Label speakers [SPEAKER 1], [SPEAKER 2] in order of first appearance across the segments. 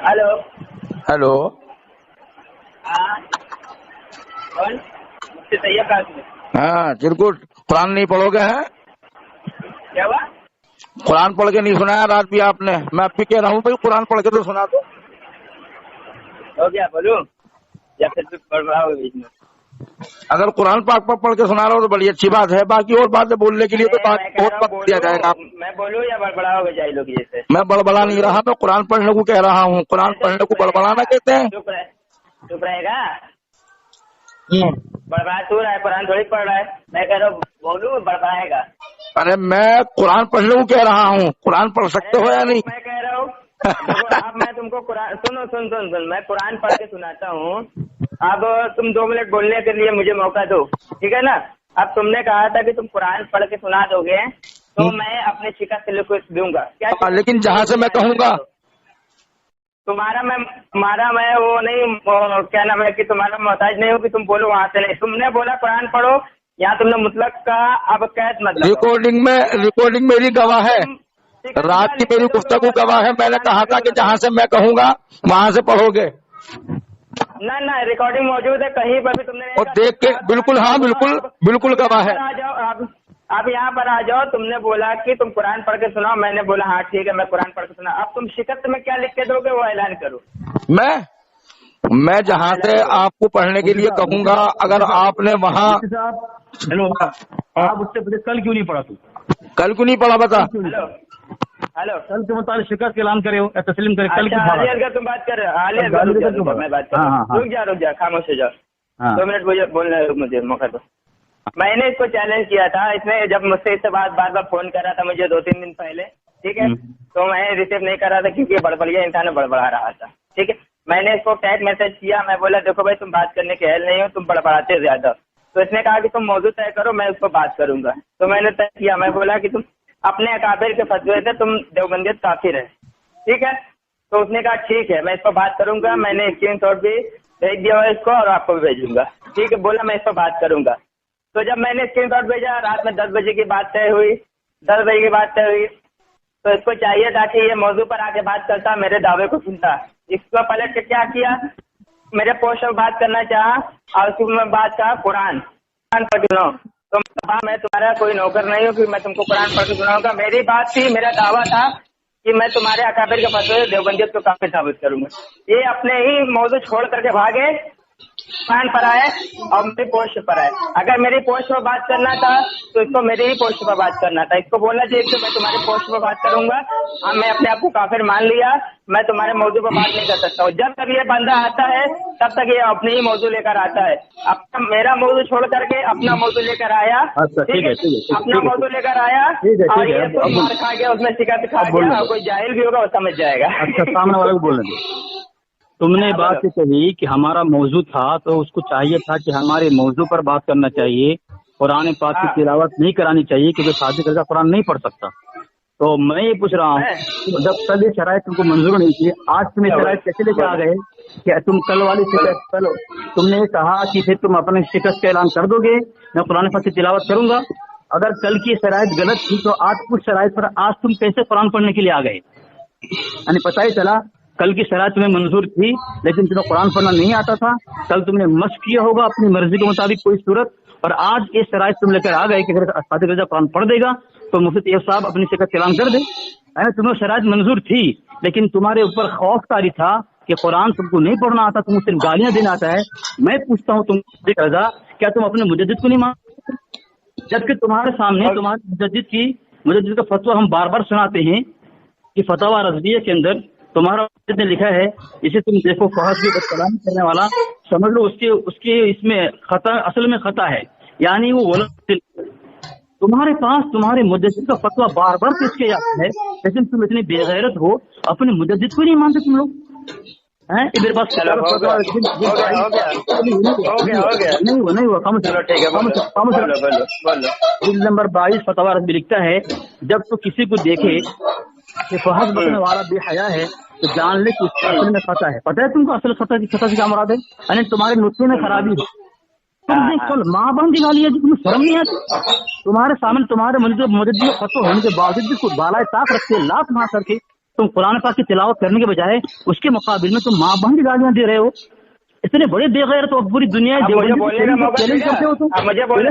[SPEAKER 1] Hello
[SPEAKER 2] hello.
[SPEAKER 1] हाँ कौन? मुझसे तैयब कासिम।
[SPEAKER 2] हाँ चिरकुट, कुरान नहीं पढ़ोगे हैं?
[SPEAKER 1] क्या हुआ?
[SPEAKER 2] कुरान पढ़ के नहीं सुनाया रात भी आपने? मैं अब भी कह रहा हूँ भाई कुरान पढ़ के तो सुना दो।
[SPEAKER 1] हो गया बोलूं या फिर तुम बड़बड़ाओगे बीच में?
[SPEAKER 2] अगर कुरान पाक पर पढ़ के सुना रहा हो तो बड़ी अच्छी बात है, बाकी और बातें बोलने के लिए तो
[SPEAKER 1] मैं कह
[SPEAKER 2] बहुत
[SPEAKER 1] रहा हूँ
[SPEAKER 2] वक्त दिया जाएगा।
[SPEAKER 1] मैं बोलूं या बड़बड़ाओगे जाहिलों की जैसे?
[SPEAKER 2] मैं बड़बड़ा नहीं रहा, मैं कुरान पढ़ने को कह रहा हूँ। कुरान पढ़ने को बड़बड़ाना कहते हैं?
[SPEAKER 1] चुप रहेगा? बड़बड़ा तू रहा है, कुरान थोड़ी पढ़ रहा है। मैं कह रहा हूँ बोलूं बड़बड़ाएगा?
[SPEAKER 2] अरे मैं कुरान पढ़ने को कह रहा हूँ, कुरान पढ़ सकते हो या नहीं?
[SPEAKER 1] मैं कह रहा हूँ देखो, अब मैं तुमको कुरान सुन मैं कुरान पढ़ के सुनाता हूँ। अब तुम 2 मिनट बोलने के लिए मुझे मौका दो, ठीक है ना? अब तुमने कहा था कि तुम कुरान पढ़ के सुना दोगे तो मैं अपने शिकस्त लिख दूंगा। क्या
[SPEAKER 2] लेकिन जहाँ से मैं कहूँगा
[SPEAKER 1] तुम्हारा मैं वो नहीं, क्या नाम है कि तुम्हारा मोहताज नहीं हो कि तुम बोलो वहां से नहीं। तुमने बोला कुरान पढ़ो, यहाँ तुमने मुतलक का अब कैद मतलब
[SPEAKER 2] रिकॉर्डिंग मेरी गवाह है, रात की मेरी गुफ्तगू गवाह है। मैंने कहा था कि जहाँ से मैं कहूँगा वहाँ से पढ़ोगे।
[SPEAKER 1] ना रिकॉर्डिंग मौजूद है कहीं पर भी तुमने
[SPEAKER 2] और देख के बिल्कुल, हाँ बिल्कुल गवाह है।
[SPEAKER 1] आ जाओ अब यहाँ पर आ जाओ। तुमने बोला कि तुम कुरान पढ़ के सुनाओ, मैंने बोला हाँ ठीक है मैं कुरान पढ़ के सुना। अब तुम शिकस्त में क्या लिख के दोगे वो ऐलान करो।
[SPEAKER 2] मैं जहाँ से आपको पढ़ने के लिए कहूँगा, अगर आपने वहाँ
[SPEAKER 3] हेलो आप उससे पहले कल क्यों नहीं पढ़ा? तू
[SPEAKER 2] कल क्यों नहीं पढ़ा बता?
[SPEAKER 1] हेलो
[SPEAKER 3] कल के मुताबिक शिकस्त का ऐलान करे हो या तस्लीम करे? कल की
[SPEAKER 1] हालियत का तुम बात कर रहे हो? हालियत का मैं बात कर रहा हूँ। रुक जा खामोश हो जाओ। 2 मिनट बोलने मुझे मौका दो। मैंने इसको चैलेंज किया था, इसने जब मुझसे इससे बार बार फोन कर रहा था मुझे 2-3 दिन पहले, ठीक है? तो मैं रिसीव नहीं कर रहा था क्योंकि बड़बड़िया इंसान बड़बड़ा रहा था, ठीक है? मैंने इसको टैग मैसेज किया, मैं बोला देखो भाई तुम बात करने के अहल नहीं हो, तुम बड़बड़ाते ज्यादा। तो इसने कहा कि तुम मौजूद तय करो, मैं उस पर बात करूंगा। तो मैंने तय किया, मैं बोला कि तुम अपने अकाबिर के फतवे से तुम देवबंदियत काफिर है, ठीक है? तो उसने कहा ठीक है मैं इस पर बात करूंगा। मैंने स्क्रीनशॉट भी भेज दिया है इसको और आपको भी भेजूंगा, ठीक है? बोला मैं इस पर बात करूंगा। तो जब मैंने स्क्रीनशॉट भेजा रात में 10 बजे की बात तय हुई, 10 बजे की बात तय हुई, तो इसको चाहिए था कि ये मौजू पर आके बात करता, मेरे दावे को सुनता। इसको पलट के क्या किया, मेरे पोस्ट पर बात करना चाहा और उसकी मैं बात कहा कुरान पढ़ के सुनाओ। तो मैं तुम्हारा कोई नौकर नहीं हूँ कि मैं तुमको कुरान पढ़ के सुनाऊंगा। मेरी बात थी, मेरा दावा था कि मैं तुम्हारे अकाबिर के फतवे देवबंदियत को काफी साबित करूंगा। ये अपने ही मौजू छोड़ करके भागे, कुरान पर आए और मेरी पोस्ट पर आए। अगर मेरी पोस्ट पर बात करना था तो इसको मेरी ही पोस्ट पर बात करना था। इसको बोलना चाहिए कि मैं तुम्हारी पोस्ट पर बात करूंगा। हाँ मैं अपने आप को काफिर मान लिया, मैं तुम्हारे मौजू पर बात नहीं कर सकता हूँ। जब तक ये बंदा आता है तब तक ये अपने ही मौजू लेकर आता है। अब मेरा मौजू छोड़ करके अपना मौजू लेकर आया, ठीक है? अपना मौजू लेकर आया और ये तो मार खा गया, उसमें शिकस्त खा गया। कोई जाहिल भी होगा वो समझ जाएगा।
[SPEAKER 3] अच्छा सामने वाले को बोलने दो। तुमने बात कही कि हमारा मौजू था तो उसको चाहिए था कि हमारे मौजू पर बात करना चाहिए, कुरान पाक की तिलावत नहीं करानी चाहिए क्योंकि शादी करके कुरान नहीं पढ़ सकता। तो मैं ये पूछ रहा हूँ जब कल ये शराइत तुमको मंजूर नहीं थी, आज तुम्हें शराइत कैसे लेके आ गए? क्या तुम कल वाली शिकस्त, कल तुमने कहा कि फिर तुम अपने शिकस्त का ऐलान कर दोगे, मैं कुरान पाक की तिलावत करूंगा। अगर कल की शराइत गलत थी तो आज कुछ शराइत पर आज तुम कैसे कुरान पढ़ने के लिए आ गए? यानी पता ही चला कल की शराइत तुम्हें मंजूर थी लेकिन तुम्हें कुरान पढ़ना नहीं आता था। कल तुमने मशक किया होगा अपनी मर्जी के मुताबिक कोई सूरत, और आज ये शराइत तुम लेकर आ गए कि अगर सादिक रजा कुरान पढ़ देगा तो मुफ्ती तैयब साहब अपनी शिकस्त ऐलान कर दे। तुम्हें शराइत मंजूर थी लेकिन तुम्हारे ऊपर खौफ तारी था कि कुरान तुमको नहीं पढ़ना आता, तुमको सिर्फ गालियां देना आता है। मैं पूछता हूँ तुम रजा, क्या तुम अपने मुजद्दिद को नहीं मानते? जबकि तुम्हारे सामने तुम्हारे मुजद्दिद का फतवा हम बार बार सुनाते हैं कि फतवा रज़विया के अंदर तुम्हारा ने लिखा है, इसे तुम देखो फहश के कलाम करने वाला समझ लो उसके इसमें खता, असल में खता है, यानी वो गलत। तुम्हारे पास तुम्हारे मुजद्दिद का फतवा बार बार पेश किया जाता है लेकिन तुम इतने बेगैरत हो, अपने मुजद्दिद को नहीं मानते तुम लोग हैं? मेरे पास नहीं हुआ। नंबर 22 फतवा रज़वी लिखता है, जब तो किसी को देखे कि फहश बकने वाला बेहया है तो जान ले कि उसके असल में खता है। पता है तुमको असल खता से क्या मुराद है? यानी तुम्हारे नुस्खे में खराबी है। तुम कल माँ बहन की गाली है, तुम्हें शर्म नहीं आती? तुम्हारे सामने तुम्हारे मुजद्दिद फतवा होने के बावजूद भी बालाए ताक रखते लात मार करके तुम कुरान पाक की तिलावत करने के बजाय उसके मुकाबिल में तुम माँ बहन की गालियां दे रहे हो। इतने बड़े बेगैर तो पूरी दुनिया चैलेंज करते हो तुम।
[SPEAKER 1] मुझे बोलने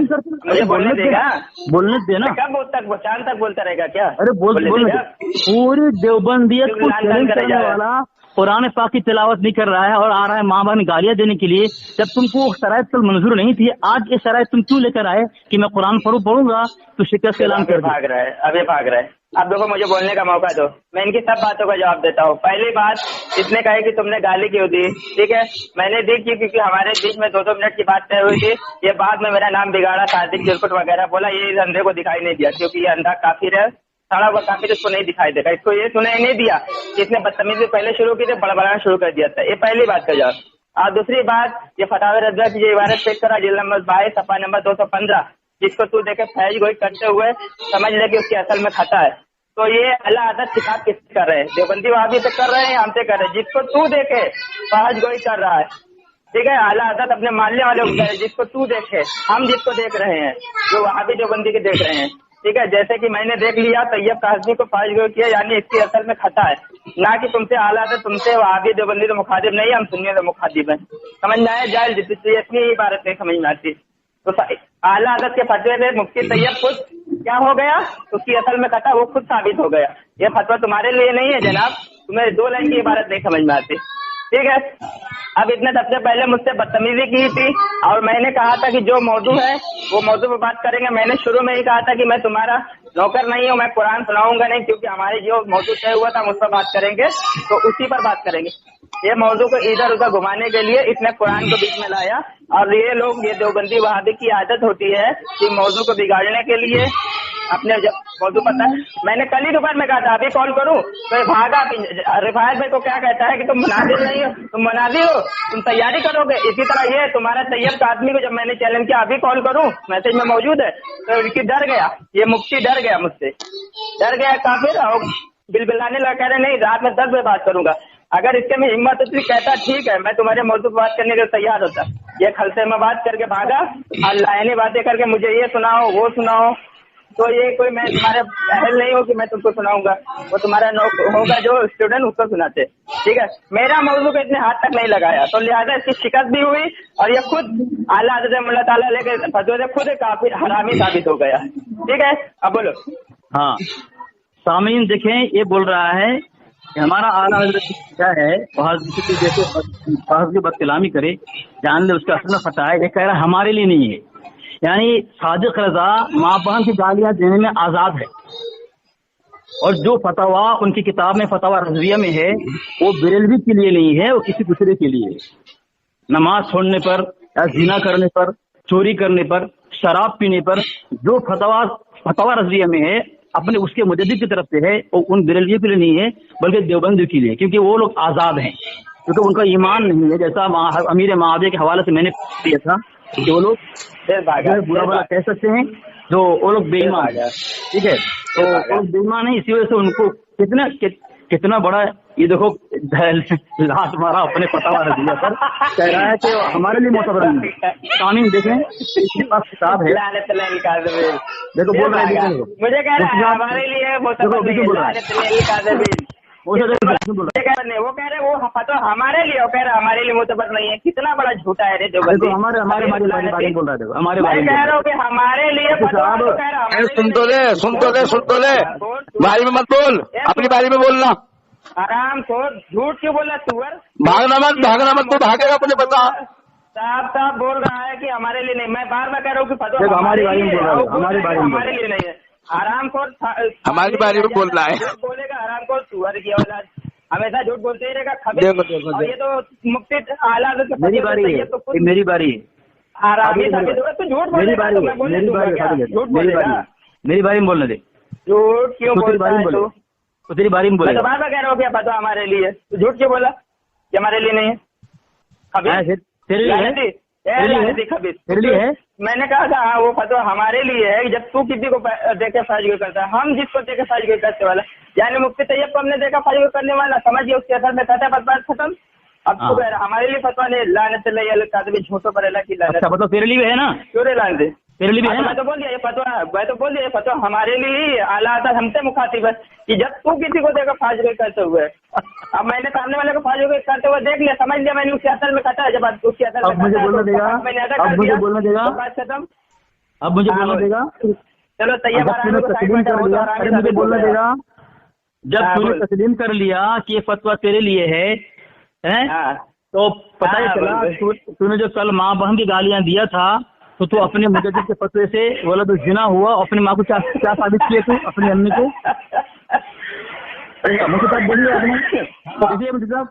[SPEAKER 1] देगा,
[SPEAKER 3] बोलने देना।
[SPEAKER 1] कब तक चांद तक बोलता रहेगा क्या?
[SPEAKER 3] अरे बोलने दे। पूरी देवबंदियत को चैलेंज करने वाला कुरान पाक की तिलावत नहीं कर रहा है और आ रहा है माँ बहन गालियां देने के लिए। जब तुमको शराइत कल मंजूर नहीं थी, आज ये शराइत तुम क्यों लेकर आए कि मैं कुरान पढ़ूंगा तो शिकस्त ऐलान कर
[SPEAKER 1] भाग रहा है, अभी भाग रहा है। अब देखो मुझे बोलने का मौका दो, मैं इनकी सब बातों का जवाब देता हूँ। पहली बात, इसने कहा कि तुमने गाली क्यों दी, ठीक है, मैंने दी क्योंकि हमारे बीच में 2-2 मिनट की बात तय हुई थी। ये बाद में मेरा नाम बिगाड़ा, सादिक चिरकुट वगैरह बोला, ये इस अंधे को दिखाई नहीं दिया क्योंकि ये अंधा काफिर है, सारा हुआ काफिर इसको नहीं दिखाई देगा, इसको ये सुनाई नहीं दिया। इसने बदतमीजी पहले शुरू की थी, बड़बड़ाना शुरू कर दिया था। ये पहली बात का जवाब। और दूसरी बात, ये फतावा रज़ा की इबारत पेश करा, जिल्द नंबर 22 सफ़ा नंबर 215, जिसको तू देखे फैज गोई करते हुए समझ ले कि उसकी असल में खता है। तो ये अल्लाह आदत किताब किससे कर रहे हैं? देवबंदी वहाबी से कर रहे हैं, हमसे कर रहे हैं। जिसको तू देखे फहज गोई कर रहा है, ठीक है, अल्लाह आदत अपने मानने वाले को कर, जिसको तू देखे, हम जिसको देख रहे हैं, जो वहाबी देवबंदी के देख रहे हैं, ठीक है। जैसे कि मैंने देख लिया तैयब काज़मी को फहज गोई किया, यानी इसकी असल में खता है, ना कि तुमसे आला आदत, तुमसे वहाबी देवबंदी तो मुखातिब नहीं है, हम सुन्नी तो मुखातिब है। समझ में आया? जाहिल जितनी इतनी इबारत नहीं समझ में आती। तो आला आदत के फतवे में मुफ्ती तैयब खुद क्या हो गया, उसकी असल में कथा वो खुद साबित हो गया। ये फतवा तुम्हारे लिए नहीं है जनाब, तुम्हें 2 लाइन की इबारत नहीं समझ में आती, ठीक है। अब इसने सबसे पहले मुझसे बदतमीजी की थी और मैंने कहा था कि जो मौजू है वो मौजू पर बात करेंगे। मैंने शुरू में ही कहा था कि मैं तुम्हारा नौकर नहीं हूँ, मैं कुरान सुनाऊंगा नहीं, क्योंकि हमारे जो मौजू तय हुआ था हम उस पर बात करेंगे, तो उसी पर बात करेंगे। ये मौजू को इधर उधर घुमाने के लिए इसने कुरान को बीच में लाया। और ये लोग, ये देवबंदी वहाबी की आदत होती है कि मौजू को बिगाड़ने के लिए अपने जब मौजू पता है, मैंने कल ही दोपहर में कहा था अभी कॉल करूं तो भागा। रिफायत भाई को क्या कहता है कि तुम मुनादिर नहीं हो, तुम मुनादी हो, तुम तैयारी करोगे। इसी तरह ये तुम्हारा तैयब काज़मी को जब मैंने चैलेंज किया अभी कॉल करूं, मैसेज में मौजूद है, तो इनकी डर गया, ये मुफ्ती डर गया, मुझसे डर गया काफिर, और बिलबिलाने लगा, कह रहे नहीं रात में 10 बजे बात करूंगा। अगर इसके में हिम्मत होती कहता ठीक है मैं तुम्हारे मौजू पर बात करने के लिए तैयार होता। ये खलसे में बात करके भागा और लाइनी बातें करके मुझे ये सुनाओ वो सुनाओ। तो ये कोई मैं तुम्हारे अहल नहीं हो कि मैं तुमको सुनाऊंगा, वो तुम्हारा होगा जो स्टूडेंट उसको सुनाते, ठीक है। मेरा मौजू को इतने हाथ तक नहीं लगाया, तो लिहाजा इसकी शिकस्त भी हुई और ये खुद आला हज़रत अल्लाह ताला लेके फतवे से खुद काफिर हरामी साबित हो गया, ठीक है। अब बोलो।
[SPEAKER 3] हाँ सामीन देखें, ये बोल रहा है कि हमारा आला हज़रत क्या है, जैसे बदकलामी करे जान ले उसका असल में फता है। ये कह रहा है हमारे लिए नहीं है, यानी सादिक रज़ा माँ बहन की गालियां देने में आजाद है। और जो फतवा उनकी किताब में फतवा रज़विया में है वो बरेलवी के लिए नहीं है, वो किसी दूसरे के लिए है। नमाज छोड़ने पर या जिना करने पर, चोरी करने पर, शराब पीने पर जो फतवा रज़विया में है अपने उसके मुजद्दिद की तरफ से है, वो उन बरेलवियों के लिए नहीं है बल्कि देवबंदी के लिए, क्योंकि वो लोग आजाद हैं, क्योंकि उनका ईमान नहीं है। जैसा अमीर मुआविया के हवाले से मैंने किया था, जो लोग बुरा भला कह सकते हैं, जो वो लोग बेईमान, ठीक है, तो वो बेईमान है। इसी वजह से उनको कितना बड़ा ये देखो लात मारा अपने फतवा रज़विया पर, कह रहा है कि हमारे लिए मोतबर नहीं है। कानून देखें, इसके पास किताब है, देखो बोल रहा है,
[SPEAKER 1] मुझे कह रहा है हमारे लिए मोतबर नहीं है, वो कह रहे वो फतवा हमारे लिए, वो कह रहे हमारे लिए मोतबर नहीं है। कितना बड़ा झूठा है रे देवबंदी,
[SPEAKER 3] हमारे बारे में बोल रहा है, हमारे बारे में
[SPEAKER 1] कह रहा हूँ कि हमारे लिए
[SPEAKER 2] सुन तो ले बारी में मत बोल, अपनी बारी में बोलना
[SPEAKER 1] आराम से। झूठ क्यों बोला सुअर?
[SPEAKER 2] भागना मत तो भागेगा अपने बता।
[SPEAKER 1] साहब बोल रहा है कि हमारे लिए नहीं, मैं बार बार कह रहा हूँ कि फतवा हमारे लिए नहीं है। आराम को
[SPEAKER 2] हमारी बारे में बोल रहा है,
[SPEAKER 1] बोलेगा आराम को सुअर की औलाद, हमेशा झूठ बोलते ही रहेगा। और ये तो मुफ्ती आला
[SPEAKER 3] मेरी बारी है, मेरी बारी है,
[SPEAKER 1] आरामी साबित होगा तो झूठ बोलेगा,
[SPEAKER 3] मेरी बारी में बोलने दे।
[SPEAKER 1] झूठ क्यों बोलता है
[SPEAKER 3] तो तेरी बारी में बोले,
[SPEAKER 1] मैं तो बार बार कह रहा हूँ क्या फतवा हमारे लिए, तो झूठ क्यों बोला कि हमारे लिए नहीं है?
[SPEAKER 3] तेरे लिए है,
[SPEAKER 1] मैंने कहा था हाँ वो फतवा हमारे लिए है। जब तू किसी को देखे फाजिल करता है, हम जिसको देखे फाजिल करने वाला, यानी मुफ्ती तैयब को हमने देखा फाजिल करने वाला, समझिए उसके असर में कहता है बस बात खत्म। अब तो कह रहा हमारे लिए फतवा नहीं, लानत काज़मी झूठों पर अल्लाह की लानत।
[SPEAKER 3] अच्छा मतलब तेरे लिए है ना,
[SPEAKER 1] क्यों रे लानत
[SPEAKER 3] तेरे लिए भी है ना?
[SPEAKER 1] मैं तो बोल दिया ये फतवा हमारे लिए ही आला हज़रत हमसे मुखातिब है कि जब तू किसी को देखो फाजगोई करते हुए, अब मैंने सामने वाले को फाजगोई करते हुए देख लिया, समझ लिया मैंने उसके असल में खता है, जब उसकी असल में
[SPEAKER 3] अब मुझे बोलने देगा, अब मुझे बोलने देगा,
[SPEAKER 1] बात खत्म।
[SPEAKER 3] अब मुझे बोलने देगा।
[SPEAKER 1] चलो तैयब
[SPEAKER 3] तूने तस्लीम कर लिया, अरे मुझे बोलने देगा, जब तूने तस्लीम कर लिया कि ये फतवा तेरे लिए है, तो पता ही चला तूने जो कल माँ बहन की गालियां दिया था, तो तू अपने मुजद्दिद के फतवे से वलद ज़िना हुआ, अपनी माँ को क्या साबित किया तू अपनी अम्मी को? मुझे साथ बोलिए आपने, मुझे साहब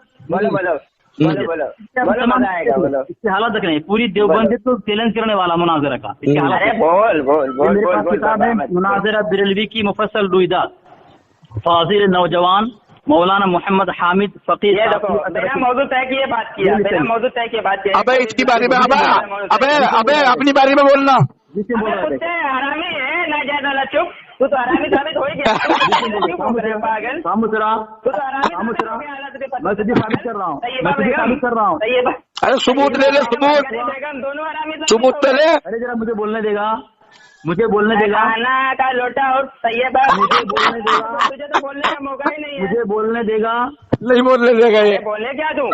[SPEAKER 3] बोलो इसकी हालत तक नहीं, पूरी देवबंदी तो चैलेंज करने वाला मुनाजरा का। मेरे पास किताब है मुनाजरा बरेलवी की मुफस्सल रुइदात, फाजिल नौजवान मौलाना मोहम्मद हामिद फकीर।
[SPEAKER 1] मेरा मौजूद है कि ये बात किया, मेरा मौजूद है कि ये बात किया।
[SPEAKER 2] अबे इसकी बारे में अबे अपनी बारे में बोलना।
[SPEAKER 1] हरामी है ना ज्यादा चुप, तू तो हरामी साबित हो ही गया पागल।
[SPEAKER 3] मैं तुझे साबित कर रहा हूँ,
[SPEAKER 2] अरे सबूत ले ले,
[SPEAKER 1] दोनों हरामी
[SPEAKER 2] सबूत ले।
[SPEAKER 3] अरे जरा मुझे बोलने देगा, मुझे बोलने देगा।
[SPEAKER 1] खाना का लोटा और तैयबा
[SPEAKER 3] मुझे बोलने देगा,
[SPEAKER 1] तुझे तो बोलने का मौका ही नहीं है।
[SPEAKER 3] मुझे बोलने देगा,
[SPEAKER 2] नहीं बोलने देगा ये।
[SPEAKER 1] बोलने क्या तू?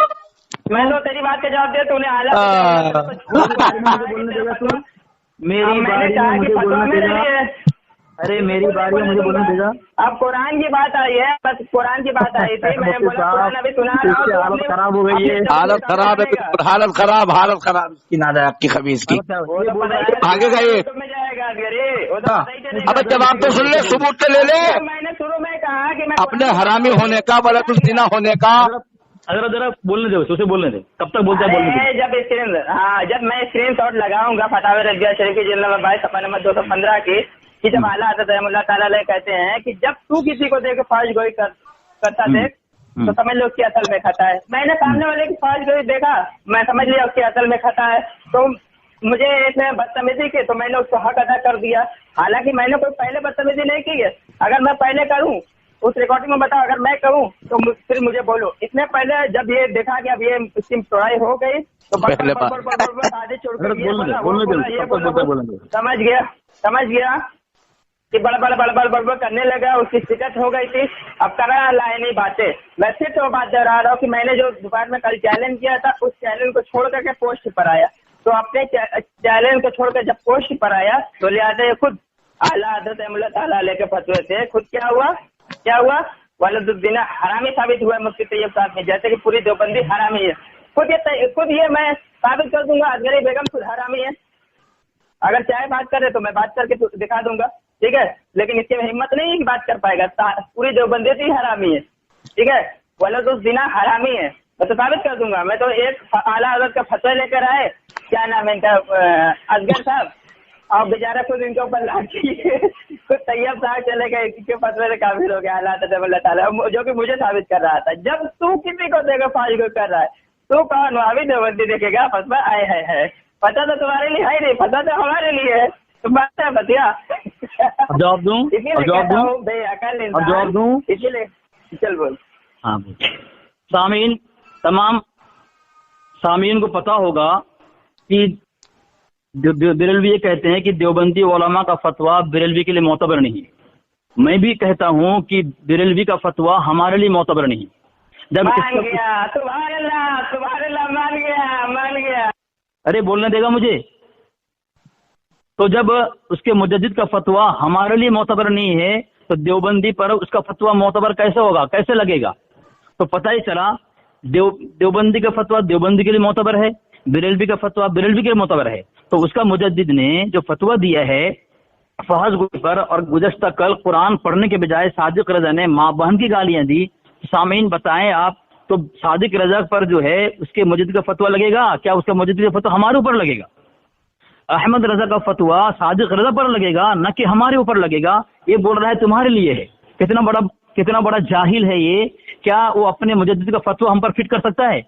[SPEAKER 1] मैं तो तेरी बात का जवाब दे, तूने
[SPEAKER 3] मुझे बोलने देगा तू? मेरी बारी में मुझे बोलने देगा। अरे मेरी बारी में मुझे बोलने देगा।
[SPEAKER 1] अब कुरान की बात आई है, बस कुरान की बात आई थी, मैंने बोला कुरान अभी सुना रहा हूं।
[SPEAKER 3] हालत खराब हो गई है,
[SPEAKER 2] हालत खराब है, हालत खराब इसकी नादा आपकी खबीज की। आगे का ये अब जवाब तो सुन ले, सबूत तो ले ले।
[SPEAKER 1] मैंने शुरू में कहा कि मैं
[SPEAKER 2] अपने हरामी होने का, वलद ज़िना होने का।
[SPEAKER 3] अगर जरा बोलने दे, उसे बोलने दे, कब तक बोलता है बोलने दे।
[SPEAKER 1] जब मैं स्क्रीन शॉट लगाऊंगा फतावा रज़िया शरीफ की जिल्द नंबर 22 सफ़ा नंबर 215 की, कि जब आला हज़रत रहमतुल्लाह तआला अलैह कहते हैं कि जब तू किसी को देख फाज गोई करता देख तो समझ लो उसकी असल में खता है। मैंने सामने वाले की फाज गोई देखा, मैं समझ लिया उसकी असल में खता है, तो मुझे इसमें बदतमीजी की तो मैंने उसको हक अदा कर दिया। हालांकि मैंने कोई पहले बदतमीजी नहीं की है, अगर मैं पहले करूं उस रिकॉर्डिंग में बताओ, अगर मैं कहूं तो फिर मुझे बोलो। इसने पहले जब ये देखा कि अब ये इसकी तोड़ाई हो गई तो आधे छोड़कर समझ गया कि बड़बड़ करने लगा, उसकी शिकत हो गई थी। अब करा लाए नहीं बातें। मैं फिर तो बात दोहरा रहा हूँ कि मैंने जो दोपहर में कल चैलेंज किया था, उस चैलेंज को छोड़ करके पोस्ट पर आया, तो अपने चैलेंज को छोड़कर जब पोस्ट पर आया तो लिहाजा खुद आला हज़रत रहमतुल्लाह तआला अलैह के फतवे से खुद क्या हुआ वलदुद्दीना हरामी साबित हुआ मुफ्ती तैयब साहब में, जैसे कि पूरी देवबंदी हरामी है। खुद ये मैं साबित कर दूंगा, असगरी बेगम खुद हरामी है। अगर चाहे बात करे तो मैं बात करके दिखा दूंगा, ठीक है, लेकिन इसके में हिम्मत नहीं है कि बात कर पाएगा। पूरी देवबंदी ही हरामी है, ठीक है, वलदुद्दीना हरामी है, मैं तो साबित कर दूंगा। मैं तो एक आला हज़रत का फतवा लेकर आए, क्या नाम है इनका, असगर साहब, और बेचारा खुद इनके ऊपर लाठी खुद तैयब साहब चले गए, इनके फतवे से काफिर हो गया अल्लाह ताला, जो कि मुझे साबित कर रहा था। जब तू किसी को देखो फाज को कर रहा है, तू कौन हो? अभी देवबंदी देखेगा फतवा आए है, पता तो तुम्हारे लिए है नहीं, पता तो हमारे लिए है, तो बात है बतिया।
[SPEAKER 3] जवाब दूं?
[SPEAKER 1] जवाब दूं इसीलिए चल बोल।
[SPEAKER 3] हाँ सामीन, तमाम सामीन को पता होगा कि बरेलवी ये कहते हैं कि देवबंदी उलमा का फतवा बरेलवी के लिए मोतबर नहीं। मैं भी कहता हूँ कि बरेलवी का फतवा हमारे लिए मोतबर नहीं। जब
[SPEAKER 1] मान गया।
[SPEAKER 3] अरे बोलने देगा मुझे? तो जब उसके मुजद्दिद का फतवा हमारे लिए मोतबर नहीं है तो देवबंदी पर उसका फतवा मोतबर कैसे होगा, कैसे लगेगा? तो पता ही चला देवबंदी का फतवा देवबंदी के लिए मोतबर है, बरेलवी का फतवा बरेलवी के लिए मोतबर है। तो उसका मुजद्दिद ने जो फतवा दिया है फहज पर, और गुज़श्ता कल कुरान पढ़ने के बजाय सादिक रजा ने माँ बहन की गालियां दी, सामीन बताएं आप, तो सादिक रजा पर जो है उसके मुजद्दिद का फतवा लगेगा क्या? उसका मुजद्दिद का फतवा हमारे ऊपर लगेगा? अहमद रजा का फतवा सादिक रजा पर लगेगा, न कि हमारे ऊपर लगेगा। ये बोल रहा है तुम्हारे लिए है। कितना बड़ा जाहिल है ये। क्या वो अपने मुजद्दिद का फतवा हम पर फिट कर सकता है?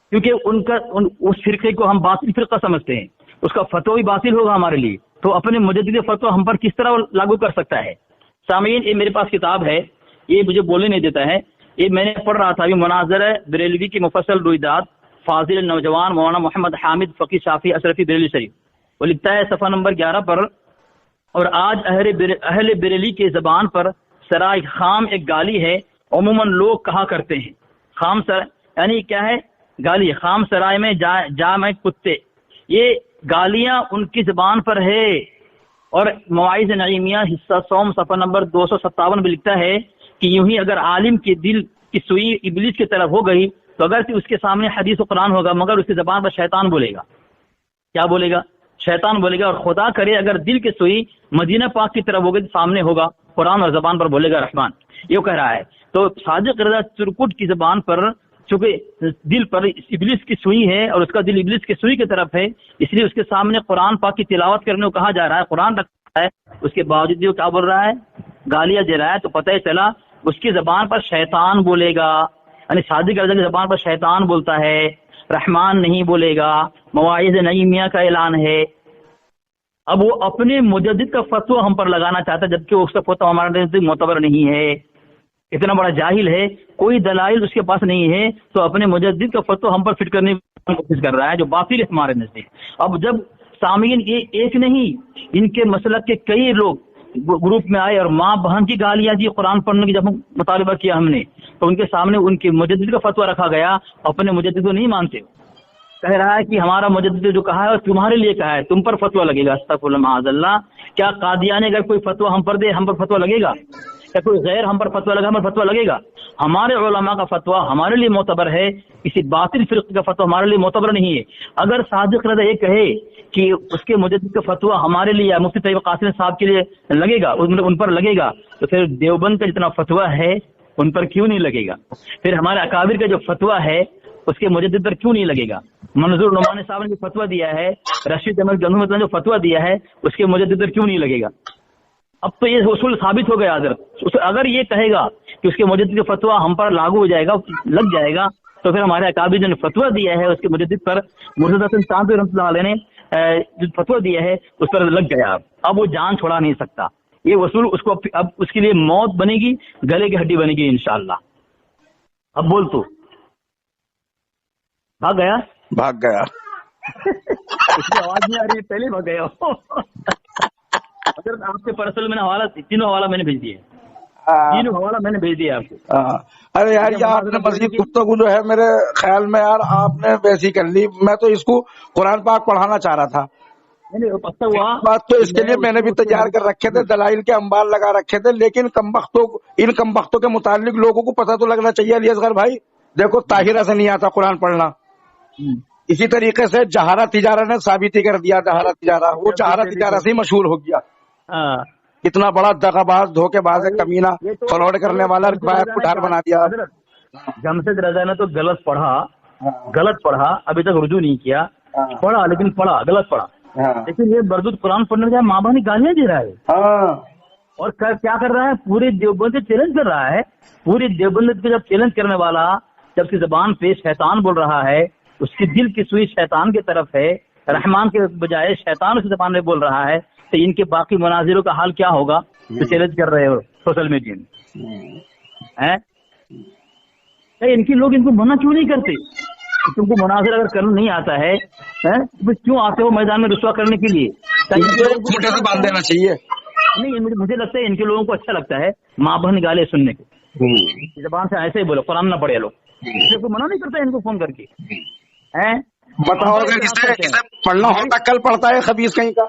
[SPEAKER 3] क्योंकि उस फिरके को हम बातिल फिरका समझते हैं, उसका फतवा भी बातिल होगा हमारे लिए, तो अपने मुजद्दिद फतवा हम पर किस तरह लागू कर सकता है? सामीन, ये मेरे पास किताब है, ये मुझे बोलने नहीं देता है, ये मैंने पढ़ रहा था अभी, मुनाज़रा बरेलवी की मुफस्सल रुइदात, फाजिल नौजवान मौलाना मोहम्मद हामिद फकीह शाफी अशरफी बरेलवी शरीफ, وہ لکھتا ہے صفحہ نمبر 11 پر، اور آج اہل بریلی کی زبان پر سرائے خام ایک گالی ہے، عموماً لوگ کہا کرتے ہیں خام سر، یعنی کیا ہے گالی، خام سرائے میں جا میں کتے، یہ گالیاں ان کی زبان پر ہے۔ اور مواعظ نعیمیہ حصہ سوم صفحہ نمبر 257 میں لکھتا ہے کہ یوں ہی اگر عالم کے دل کی سوئی ابلیس کی طرف ہو گئی تو اگر اس کے سامنے حدیث و قرآن ہوگا مگر اس کی زبان پر شیطان بولے گا، کیا بولے گا؟ شیطان بولے گا۔ اور خدا کرے اگر دل کی سوئی مدینہ پاک کی طرف ہوگی تو سامنے ہوگا قرآن اور زبان پر بولے گا رحمان، یہ کہہ رہا ہے۔ تو صادق رضا چرکٹ کی زبان پر چونکہ دل پر ابلیس کی سوئی ہے اور اس کا دل ابلیس کی سوئی کی طرف ہے، اس لیے اس کے سامنے قرآن پاک کی تلاوت کرنے کو کہا جا رہا ہے، قرآن رکھا ہے، اس کے باوجود وہ کیا بول رہا ہے؟ گالیاں دے رہا ہے۔ تو پتہ ہی چلا اس کی زبان پر شیطان بولے گا، یعنی صادق رضا کی زبان پر شیطان بولتا ہے، رحمان نہیں بولے گا۔ مواعظ نعیمیہ کا اعلان ہے۔ اب وہ اپنے مجدد کا فتویٰ ہم پر لگانا چاہتا ہے جبکہ اس کا فتویٰ ہمارے نزدیک معتبر نہیں ہے، اتنا بڑا جاہل ہے، کوئی دلائل اس کے پاس نہیں ہے، تو اپنے مجدد کا فتویٰ ہم پر فٹ کرنے کی کوشش کر رہا ہے جو باطل ہے ہمارے نزدیک۔ اب جب سامعین یہ ایک نہیں، ان کے مسلک کے کئی لوگ گروپ میں آئے اور ماں بہن کی گالیاں دی قرآن پڑھنے کی جب مطالبہ کیا ہم نے تو ان کے سامنے ان کے مجدد کا فتویٰ رکھا گیا، اپنے مجدد کو نہیں مانتے، کہہ رہا ہے کہ ہمارا مجدد جو کہا ہے اور تمہارے لیے کہا ہے، تم پر فتویٰ لگے گا۔ استغفر اللہ معاذ اللہ۔ کیا قادیانی اگر کوئی فتویٰ ہم پر دے ہم پر فتویٰ لگے گا؟ کیا کوئی غیر ہم پر فتویٰ لگا ہم پر فتویٰ لگے گا؟ ہمارے علماء کا فتویٰ ہمارے لیے معتبر ہے، کسی باطل فرقے کا فتویٰ ہمارے لیے معتبر نہیں ہے۔ اگر صادق رضا یہ کہے کہ اس کے مجدد کا فتویٰ ہمارے لیے یا مفتی طیب قاسم صاحب کے لیے لگے گا، ان پر لگے گا، تو پھر دیوبند کا جتنا فتویٰ ہے ان پر کیوں نہیں لگے گا؟ پھر ہمارے اکابر کا جو فتویٰ ہے اس کے مجدد پر کیوں نہیں لگے گا؟ منظور نعمانی صاحب نے جو فتویٰ دیا ہے، رشید احمد گنگو نے جو فتویٰ دیا ہے، اس کے مجدد پر کیوں نہیں لگے گا؟ اب تو یہ اصول ثابت ہو گیا حضرت۔ اگر یہ کہے گا کہ اس کے مجدد کا فتویٰ ہم پر لاگو ہو جائے گا، لگ جائے گا، تو پھر ہمارے اکابر نے فتویٰ دیا ہے اس کے مجدد پر، مرشد حسن چاندوی رحمۃ اللہ علیہ نے جو فتویٰ دیا ہے اس پر لگ گیا، اب وہ جان چھوڑا نہیں سکتا۔ یہ اصول اس کو اب اس کے لیے موت بنے گی، گلے کی ہڈی بنے گی انشاءاللہ۔ اب بول تو بھاگ گیا اس کی آواز نہیں آ رہی، پہلے بھاگ گیا۔ اگر آپ کے پرسنل میں نے حوالہ تینوں حوالہ میں نے بھیج دیا، تینوں حوالہ میں نے بھیج دیا آپ کو۔
[SPEAKER 2] ارے یار یہ آپ نے مزید گفتگو جو ہے میرے خیال میں یار آپ نے ویسی کر لی، میں تو اس کو قرآن پاک پڑھانا چاہ رہا تھا۔ بات تو اس کے لیے میں نے بھی تیار کر رکھے تھے، دلائل کے انبار لگا رکھے تھے، لیکن ان کم بختوں کے متعلق لوگوں کو پتہ تو لگنا چاہیے۔ علی اصغر بھائی دیکھو، طاہرہ سے نہیں آتا قرآن پڑھنا، اسی طریقے سے جہارہ تجارہ نے ثابت ہی کر دیا، جہارہ تجارہ وہ جہارہ تجارہ سے ہی مشہور ہو گیا۔ اتنا بڑا دغا باز، دھوکے باز، کمینہ، فراڈ کرنے والا روایت کو ڈھال بنا دیا۔
[SPEAKER 3] جمشید رضا نے تو غلط پڑھا، ابھی تک رجوع نہیں کیا، پڑھا لیکن غلط پڑھا، لیکن یہ بردود قرآن پڑھنے کا ماں بہن گالیاں دے رہا ہے اور کیا کر رہا ہے؟ پورے دیوبند سے چیلنج کر رہا ہے۔ پورے دیوبند کو جب چیلنج کرنے والا جب اس کی زبان پہ شیطان بول رہا ہے، اس کی دل کی سوئی شیطان کی طرف ہے، رحمان کے بجائے شیطان اس کی زبان میں بول رہا ہے، تو ان کے باقی مناظروں کا حال کیا ہوگا جو چیلنج کر رہے ہو سوشل میڈیا میں؟ ان کے لوگ ان کو منع کیوں نہیں کرتے؟ تم کو مناظر اگر کرنا نہیں آتا ہے تو کیوں آتے ہو میدان میں رسوا کرنے کے لیے؟
[SPEAKER 2] باندھ دینا چاہیے۔
[SPEAKER 3] نہیں، مجھے لگتا ہے ان کے لوگوں کو اچھا لگتا ہے ماں بہن گالے سننے کو، زبان سے ایسے ہی بولو، قرآن نہ پڑھے لوگ، کوئی منع نہیں کرتا ان کو فون کر کے۔
[SPEAKER 2] بتاؤ اگر اسے پڑھنا ہوتا کل پڑھتا ہے خبیث کہیں کا،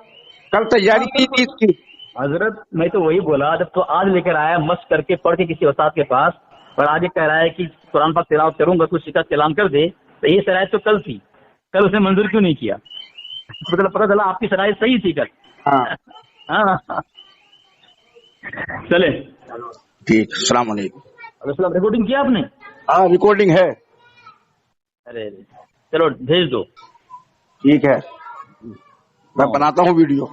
[SPEAKER 2] کل تیاری کی تھی اس کی۔
[SPEAKER 3] حضرت میں تو وہی بولا، جب تو آج لے کر آیا مشق کر کے پڑھ کے کسی استاد کے پاس، اور آج یہ کہہ رہا ہے کہ قرآن پاک تلاوت کروں گا، کچھ شکایت کلام کر دے، تو یہ شرائط تو کل تھی، کل اسے منظور کیوں نہیں کیا؟ پتہ چلا آپ کی شرائط صحیح تھی کل۔ چلے
[SPEAKER 2] ٹھیک، السلام علیکم۔
[SPEAKER 3] السلام، ریکارڈنگ کیا آپ نے؟
[SPEAKER 2] ہاں ریکارڈنگ ہے۔
[SPEAKER 3] ارے چلو بھیج دو۔
[SPEAKER 2] ٹھیک ہے، میں بناتا ہوں ویڈیو۔